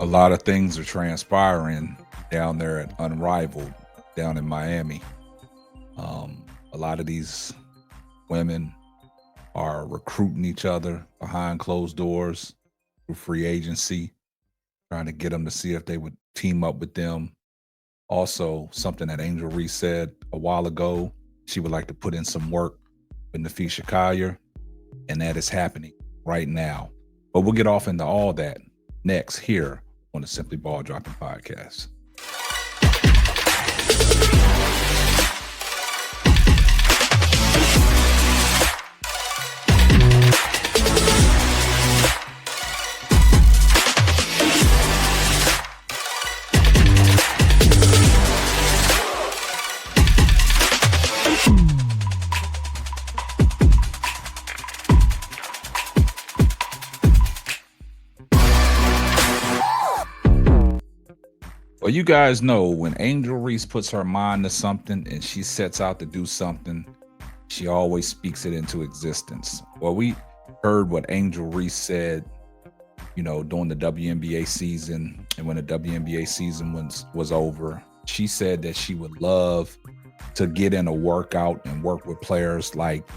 A lot of things are transpiring down there at Unrivaled, down in Miami. A lot of these women are recruiting each other behind closed doors through free agency, trying to get them to see if they would team up with them. Also, something that Angel Reese said a while ago, she would like to put in some work with Napheesa Collier, and that is happening right now. But we'll get off into all that next here on the Simply Ball Dropping Podcast. Well, you guys know when Angel Reese puts her mind to something and she sets out to do something, she always speaks it into existence. Well, we heard what Angel Reese said, during the WNBA season, and when the WNBA season was over, she said that she would love to get in a workout and work with players like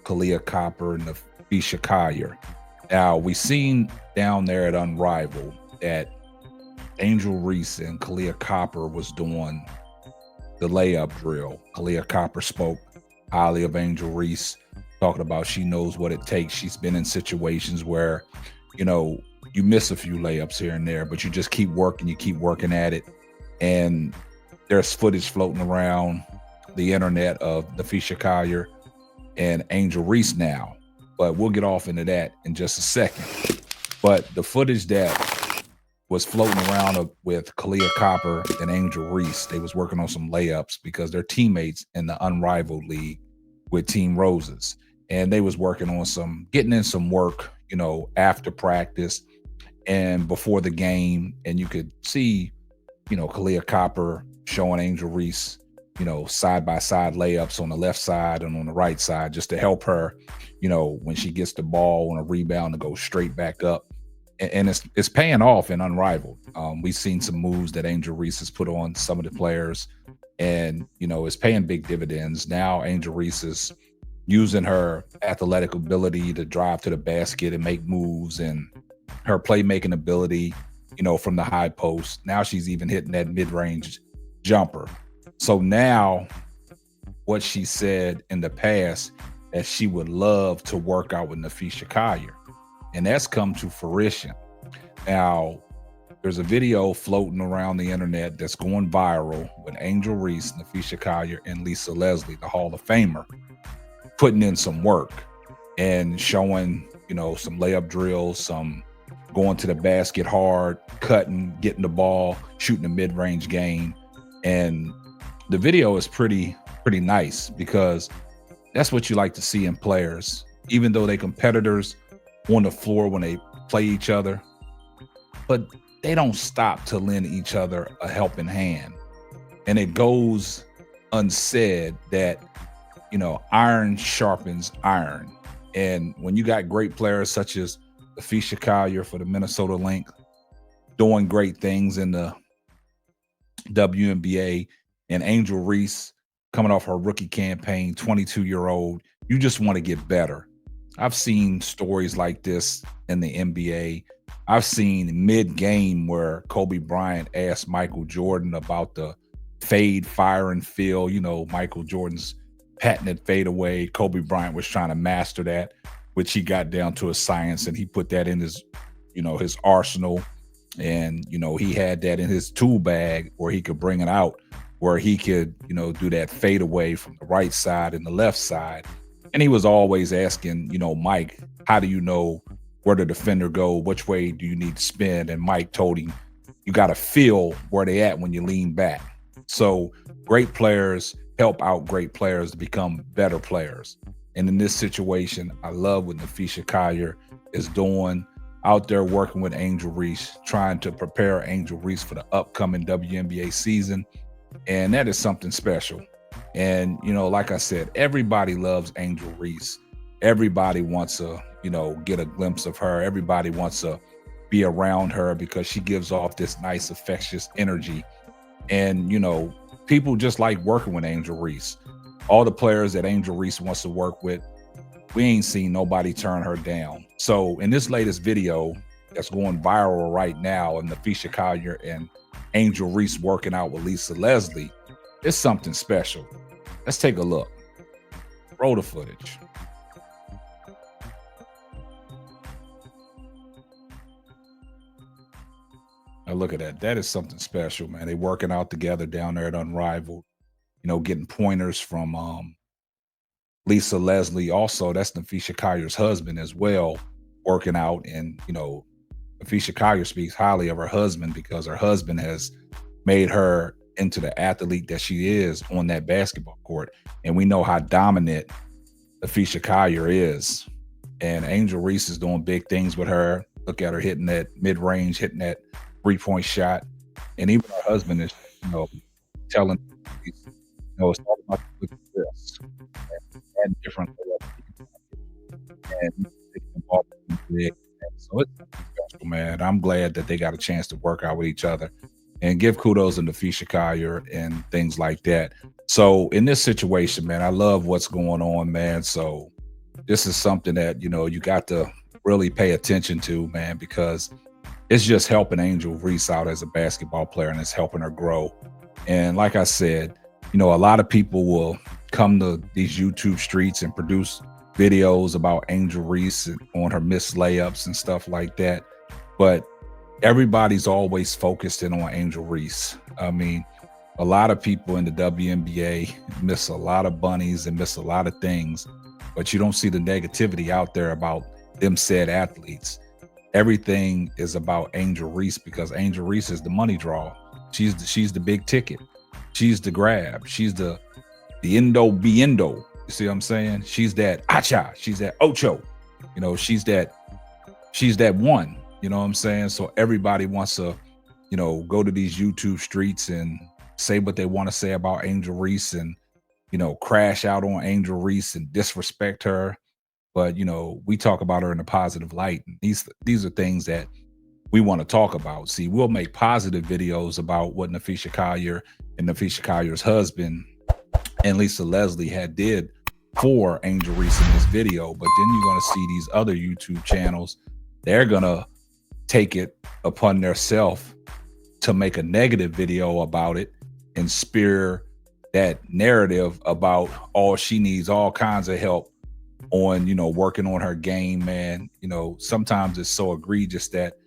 Kahleah Copper and Napheesa Collier. Now, we seen down there at Unrivaled that Angel Reese and Kahleah Copper was doing the layup drill. Kahleah Copper spoke highly of Angel Reese, talking about she knows what it takes. She's been in situations where, you miss a few layups here and there, but you just keep working, you keep working at it. And there's footage floating around the internet of Napheesa Collier and Angel Reese now. But we'll get off into that in just a second. But the footage that was floating around with Kahleah Copper and Angel Reese, they was working on some layups because they're teammates in the Unrivaled League with Team Roses. And they was working on getting in some work, after practice and before the game. And you could see, Kahleah Copper showing Angel Reese, side-by-side layups on the left side and on the right side, just to help her, when she gets the ball on a rebound to go straight back up. And it's paying off in Unrivaled. We've seen some moves that Angel Reese has put on some of the players, and it's paying big dividends. Now Angel Reese is using her athletic ability to drive to the basket and make moves, and her playmaking ability, from the high post. Now she's even hitting that mid-range jumper. So now, what she said in the past, that she would love to work out with Napheesa Collier. And that's come to fruition. Now, there's a video floating around the internet that's going viral with Angel Reese, Napheesa Collier, and Lisa Leslie, the Hall of Famer, putting in some work and showing, some layup drills, some going to the basket hard, cutting, getting the ball, shooting a mid-range game. And the video is pretty nice, because that's what you like to see in players, even though they competitors on the floor when they play each other, but they don't stop to lend each other a helping hand. And it goes unsaid that, iron sharpens iron. And when you got great players such as Napheesa Collier for the Minnesota Lynx doing great things in the WNBA, and Angel Reese coming off her rookie campaign, 22-year-old, you just want to get better. I've seen stories like this in the NBA. I've seen mid-game where Kobe Bryant asked Michael Jordan about the fade, fire, and feel. Michael Jordan's patented fadeaway. Kobe Bryant was trying to master that, which he got down to a science, and he put that in his, his arsenal. And, he had that in his tool bag where he could bring it out, where he could, do that fadeaway from the right side and the left side. And he was always asking, Mike, how do you know where the defender go? Which way do you need to spin? And Mike told him, you got to feel where they at when you lean back. So great players help out great players to become better players. And in this situation, I love what Napheesa Collier is doing out there, working with Angel Reese, trying to prepare Angel Reese for the upcoming WNBA season. And that is something special. And, like I said, everybody loves Angel Reese. Everybody wants to, get a glimpse of her. Everybody wants to be around her because she gives off this nice, infectious energy. And, people just like working with Angel Reese. All the players that Angel Reese wants to work with, we ain't seen nobody turn her down. So in this latest video that's going viral right now, and Napheesa Collier and Angel Reese working out with Lisa Leslie, it's something special. Let's take a look. Roll the footage. Now look at that. That is something special, man. They working out together down there at Unrivaled, getting pointers from Lisa Leslie. Also, that's Napheesa Collier's husband as well, working out. And, Napheesa Collier speaks highly of her husband because her husband has made her into the athlete that she is on that basketball court. And we know how dominant Napheesa Collier is. And Angel Reese is doing big things with her. Look at her hitting that mid-range, hitting that three-point shot. And even her husband is, telling, it's all about this and different and so it's special, man. I'm glad that they got a chance to work out with each other and give kudos to Napheesa Collier and things like that. So in this situation, man, I love what's going on, man. So this is something that, you got to really pay attention to, man, because it's just helping Angel Reese out as a basketball player, and it's helping her grow. And like I said, a lot of people will come to these YouTube streets and produce videos about Angel Reese and on her missed layups and stuff like that. But everybody's always focused in on Angel Reese. I mean, a lot of people in the WNBA miss a lot of bunnies and miss a lot of things, but you don't see the negativity out there about them said athletes. Everything is about Angel Reese because Angel Reese is the money draw. She's the big ticket. She's the grab. She's the endo biendo. You see what I'm saying? She's that acha. She's that ocho. She's that one. You know what I'm saying? So everybody wants to, go to these YouTube streets and say what they want to say about Angel Reese and, crash out on Angel Reese and disrespect her. But, we talk about her in a positive light. And these are things that we want to talk about. See, we'll make positive videos about what Napheesa Collier and Napheesa Collier's husband and Lisa Leslie had did for Angel Reese in this video. But then you're going to see these other YouTube channels. They're going to take it upon themselves to make a negative video about it and spear that narrative about she needs all kinds of help on, working on her game, man. Sometimes it's so egregious that,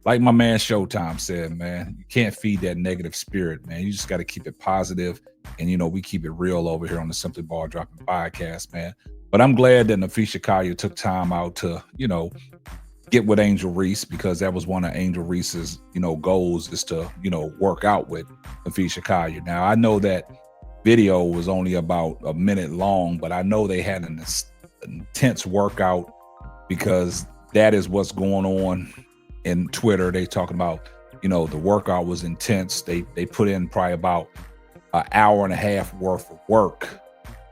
like my man Showtime said, man, you can't feed that negative spirit, man. You just got to keep it positive. And, we keep it real over here on the Simply Ball Dropping podcast, man. But I'm glad that Napheesa Collier took time out to, get with Angel Reese, because that was one of Angel Reese's, goals, is to, work out with Napheesa Collier. Now, I know that video was only about a minute long, but I know they had an intense workout, because that is what's going on in Twitter. They talking about, the workout was intense. They put in probably about an hour and a half worth of work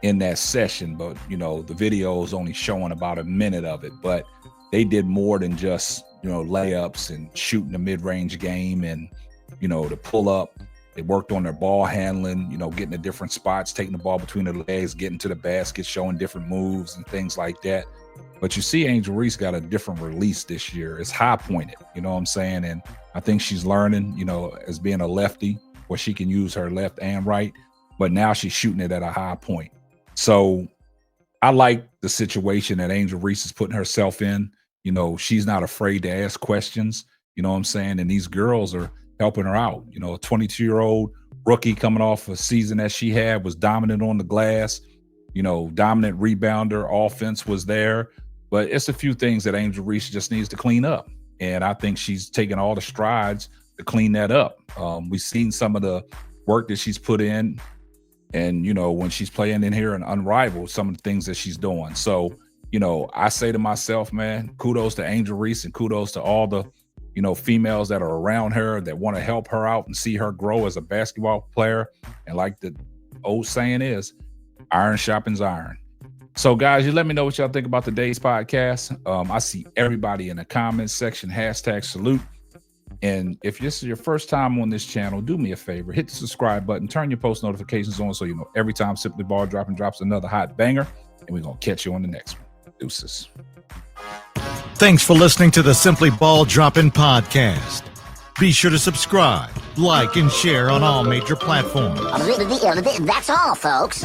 in that session, but the video is only showing about a minute of it. But they did more than just layups and shooting the mid-range game and the pull up. They worked on their ball handling, getting to different spots, taking the ball between their legs, getting to the basket, showing different moves and things like that. But you see, Angel Reese got a different release this year. It's high pointed, you know what I'm saying? And I think she's learning, as being a lefty, where she can use her left and right, but now she's shooting it at a high point. So I like the situation that Angel Reese is putting herself in. She's not afraid to ask questions, you know what I'm saying? And these girls are helping her out. A 22-year-old rookie coming off a season that she had, was dominant on the glass, dominant rebounder, offense was there. But it's a few things that Angel Reese just needs to clean up. And I think she's taking all the strides to clean that up. We've seen some of the work that she's put in, and, when she's playing in here and Unrivaled, some of the things that she's doing. So, I say to myself, man, kudos to Angel Reese and kudos to all the, females that are around her that want to help her out and see her grow as a basketball player. And like the old saying is, iron sharpens iron. So guys, you let me know what y'all think about today's podcast. I see everybody in the comments section, #salute. And if this is your first time on this channel, do me a favor, hit the subscribe button, turn your post notifications on so you know every time Simply Ball drops another hot banger. And we're going to catch you on the next one. Deuces. Thanks for listening to the Simply Ball Dropping podcast. Be sure to subscribe, like, and share on all major platforms. That's all, folks.